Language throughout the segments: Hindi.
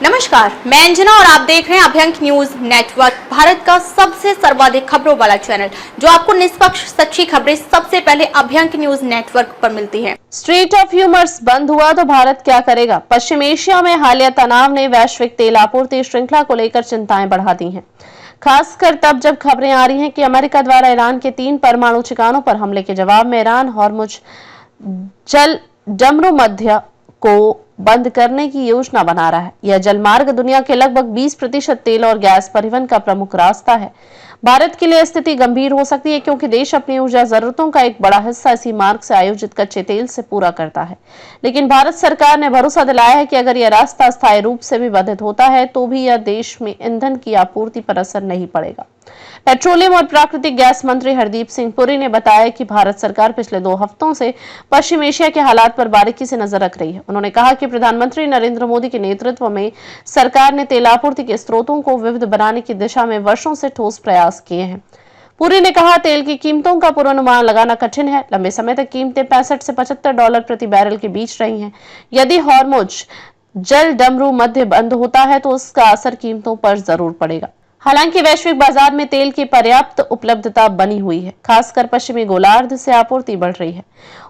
नमस्कार, मैं अंजना और आप देख रहे हैं अभ्यंक न्यूज नेटवर्क, भारत का सबसे सर्वाधिक खबरों वाला चैनल, जो आपको निष्पक्ष सच्ची खबरें सबसे पहले अभ्यंक न्यूज नेटवर्क पर मिलती हैं। स्ट्रीट ऑफ ह्यूमर्स बंद हुआ तो भारत क्या करेगा? पश्चिम एशिया में हालिया तनाव ने वैश्विक तेल आपूर्ति श्रृंखला को लेकर चिंताएं बढ़ा दी हैं, खासकर तब जब खबरें आ रही हैं कि अमेरिका द्वारा ईरान के 3 परमाणु ठिकानों पर हमले के जवाब में ईरान हॉर्मुज जल डमरूमध्य को बंद करने की योजना बना रहा है। यह जलमार्ग दुनिया के लगभग 20% तेल और गैस परिवहन का प्रमुख रास्ता है। भारत के लिए स्थिति गंभीर हो सकती है क्योंकि देश अपनी ऊर्जा जरूरतों का एक बड़ा हिस्सा इसी मार्ग से आयोजित कच्चे तेल से पूरा करता है। लेकिन भारत सरकार ने भरोसा दिलाया है कि अगर यह रास्ता स्थायी रूप से भी बाधित होता है तो भी यह देश में ईंधन की आपूर्ति पर असर नहीं पड़ेगा। पेट्रोलियम और प्राकृतिक गैस मंत्री हरदीप सिंह पुरी ने बताया कि भारत सरकार पिछले 2 हफ्तों से पश्चिम एशिया के हालात पर बारीकी से नजर रख रही है। उन्होंने कहा कि प्रधानमंत्री नरेंद्र मोदी के नेतृत्व में सरकार ने तेल आपूर्ति के स्रोतों को विविध बनाने की दिशा में वर्षों से ठोस प्रयास किए हैं। पुरी ने कहा, तेल की कीमतों का पूर्वानुमान लगाना कठिन है। लंबे समय तक कीमतें $65 से $75 प्रति बैरल के बीच रही हैं। यदि हॉर्मुज जल डमरूमध्य बंद होता है तो उसका असर कीमतों पर जरूर पड़ेगा। हालांकि वैश्विक बाजार में तेल की पर्याप्त उपलब्धता बनी हुई है, खासकर पश्चिमी गोलार्ध से आपूर्ति बढ़ रही है।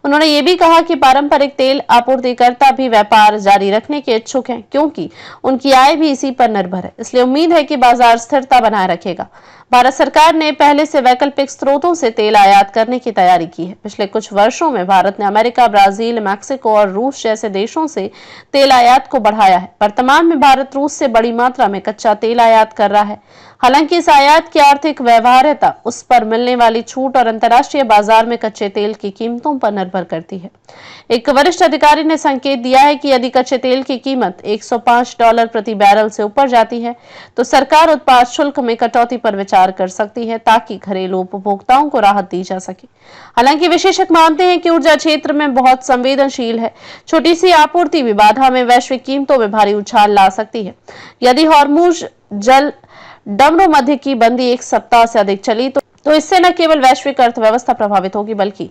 उन्होंने ये भी कहा कि पारंपरिक तेल आपूर्तिकर्ता भी व्यापार जारी रखने के इच्छुक हैं क्योंकि उनकी आय भी इसी पर निर्भर है। इसलिए उम्मीद है कि बाजार स्थिरता बनाए रखेगा। भारत सरकार ने पहले से वैकल्पिक स्रोतों से तेल आयात करने की तैयारी की है। पिछले कुछ वर्षों में भारत ने अमेरिका, ब्राजील, मैक्सिको और रूस जैसे देशों से तेल आयात को बढ़ाया है। वर्तमान में भारत रूस से बड़ी मात्रा में कच्चा तेल आयात कर रहा है। हालांकि इस आयात की आर्थिक व्यवहार्यता उस पर मिलने वाली छूट और अंतर्राष्ट्रीय बाजार में कच्चे तेल की कीमतों पर निर्भर करती है। एक वरिष्ठ अधिकारी ने संकेत दिया है कि यदि कच्चे तेल की कीमत $105 प्रति बैरल से ऊपर जाती है तो सरकार उत्पाद शुल्क में कटौती पर विचार कर सकती है ताकि घरेलू उपभोक्ताओं को राहत दी जा सके। हालांकि विशेषज्ञ मानते हैं कि ऊर्जा क्षेत्र में बहुत संवेदनशील है। छोटी सी आपूर्ति भी बाधा में वैश्विक कीमतों में भारी उछाल ला सकती है। यदि हॉर्मुज जल डमरूमध्य की बंदी 1 सप्ताह से अधिक चली तो इससे न केवल वैश्विक अर्थव्यवस्था प्रभावित होगी बल्कि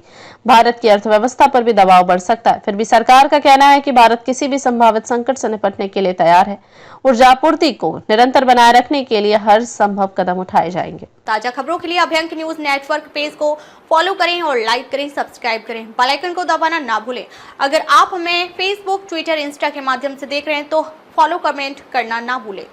भारत की अर्थव्यवस्था पर भी दबाव बढ़ सकता है। फिर भी सरकार का कहना है कि भारत किसी भी संभावित संकट से निपटने के लिए तैयार है। ऊर्जा आपूर्ति को निरंतर बनाए रखने के लिए हर संभव कदम उठाए जाएंगे। ताजा खबरों के लिए अभ्यंक न्यूज नेटवर्क पेज को फॉलो करें और लाइक करें, सब्सक्राइब करें, बेल आइकन को दबाना ना भूलें। अगर आप हमें फेसबुक, ट्विटर, इंस्टा के माध्यम से देख रहे हैं तो फॉलो, कमेंट करना ना भूलें।